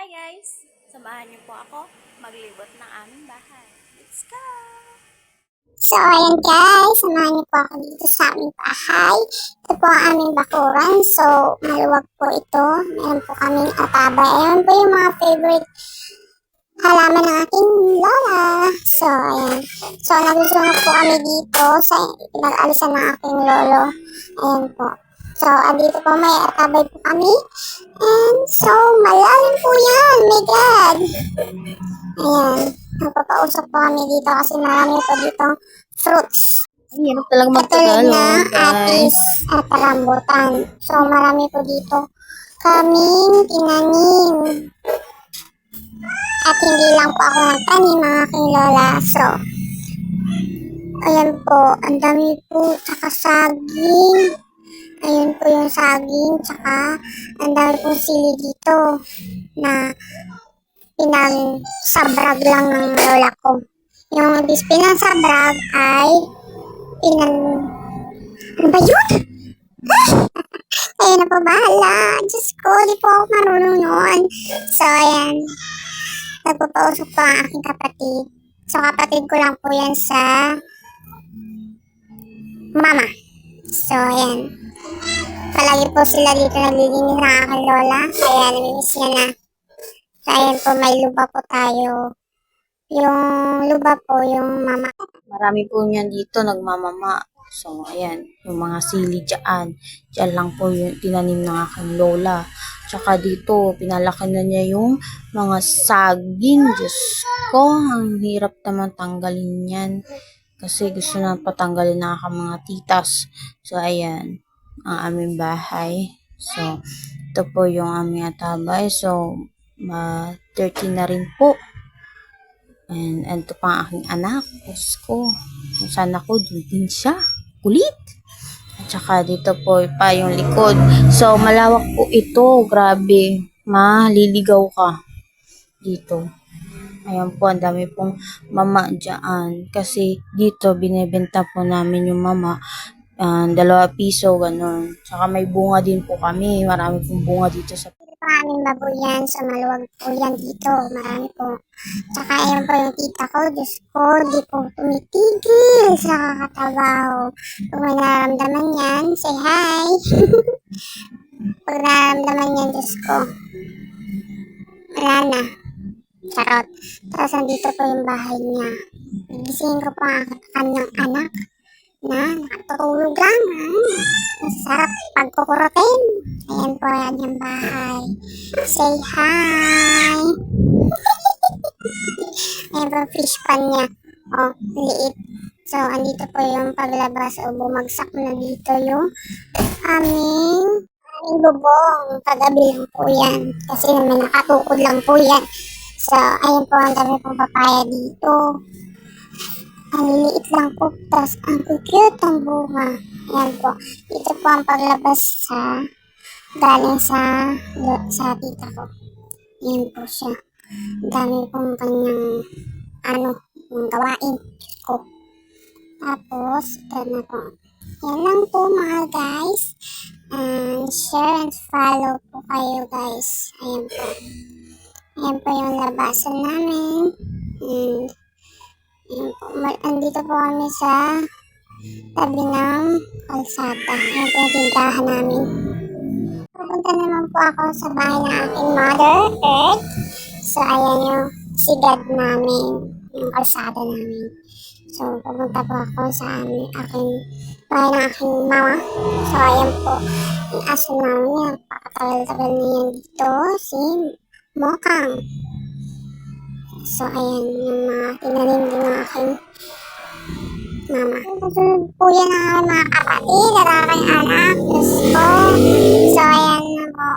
Hi guys! Samahan niyo po ako maglibot ng aming bahay. Let's go! So, ayan guys, samahan niyo po ako dito sa aming bahay. Ito po ang aming bakuran. So, maluwag po ito. Meron po kaming ataba. Ayan po yung mga favorite halaman ng aking lola. So, ayan. So, nagusunod po kami dito sa pinag-alisan ng aking lolo. Ayan po. So, andito po may atabay po kami. And so, malalim po yan. My God! Ayan. Nagpapausap po kami dito kasi marami po dito fruits. Ang hirap talaga Katulad magtagalog, na atis guys. at rambutan. So, marami po dito kaming tinanim. At hindi lang po ako nagtanim, mga aking lola. So, ayan po, ang dami po, tsaka saging. Ayun po yung saging, tsaka ang dami pong sili dito na pinagsabrag lang ng lola ko. Yung pinagsabrag ay ano ba yun? Ayun na po, bahala. Diyos ko, di po ako marunong noon. So, ayan. Nagpapausap po ang aking kapatid. So, kapatid ko lang po yan sa mama. So, ayan. Palagi po sila dito naglilinis ng aking lola. Kaya namimiss niya na. So, ayan po, may luba po tayo. Yung luba po, yung mama. Marami po niyan dito nagmamama. So, ayan, yung mga sili dyan. Dyan lang po yung tinanim ng aking lola. Tsaka dito, pinalaki na niya yung mga saging. Diyos ko, ang hirap naman tanggalin yan. Kasi gusto na patanggalin ng aking mga titas. So, ayan, ang aming bahay. So, ito po yung aming atabay. So, 13 na rin po. And ito pa ang aking anak. Diyos ko. Kung saan ako, dun din siya. Kulit. At saka dito po pa yung likod. So, malawak po ito. Grabe. Maliligaw ka dito. Ayan po, ang dami pong mama dyan. Kasi dito, binibenta po namin yung mama. 2 piso, ganun. Saka may bunga din po kami. Marami pong bunga dito sa Maraming babuyan sa maluwag po yan dito. Marami po. Tsaka ayan po yung tita ko. Diyos ko, di po tumitigil sa kakatabaho. Pag may nararamdaman yan, say hi. Pag nararamdaman yan, Diyos ko, wala na. Charot. Tapos andito po yung bahay niya. Gigisingin ko po ang kanyang anak na nakatulog lang. Masarap pagkukurutin. Ayan po yan yung bahay. Say hi! Ayan po fish pan niya. Oh, liit. So, andito po yung paglabas o bumagsak na dito yung aming bubong. Kagabi lang po yan. Kasi naman nakatukod lang po yan. So, ayan po ang dami pong papaya dito. Ang liliit lang po. Tapos, ang cute ang bunga. Ayan po. Dito po ang paglabas sa galing sa tita ko. Ayan po siya. Ang dami pong kanyang yung gawain ko. Tapos, ito na po. Yan lang po mga guys. And share and follow po kayo guys. Ayan po. Ayan po yung labasan namin. And ayan po. Andito po kami sa tabi ng kalsada. Ayan po yung tindahan namin. Pupunta naman po ako sa bahay ng aking mother, Earth. So, ayan yung sigad namin, yung kalsada namin. So, pupunta po ako sa aking bahay ng aking mama. So, ayan po, yung aso namin, napakatagal-tagal na yan dito, si Mokang. So, ayan, yung mga tinanim din ng aking mama. Kasunod po yan ang aking mga kapatid at aking anak. Diyos ko. So, ayan na po.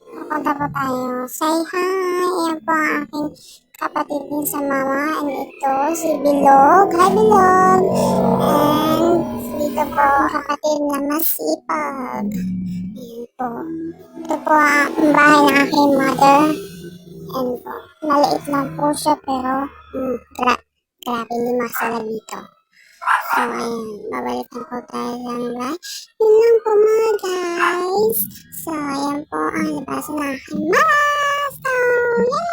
Pupunta po tayo. Say hi. Ayan po ang aking kapatid din sa mama. And ito, si Bilog. Hi, Bilog. And dito po, kapatid na masipag. Ayan po. Ito po ang bahay ng aking mother. Ayan po. Maliit lang po siya pero grabe lima sila dito. So, ayan. Babalikan po tayo ng live. Yun lang po mga guys. So, ayan po ang labasan ng aking mama. So, Yan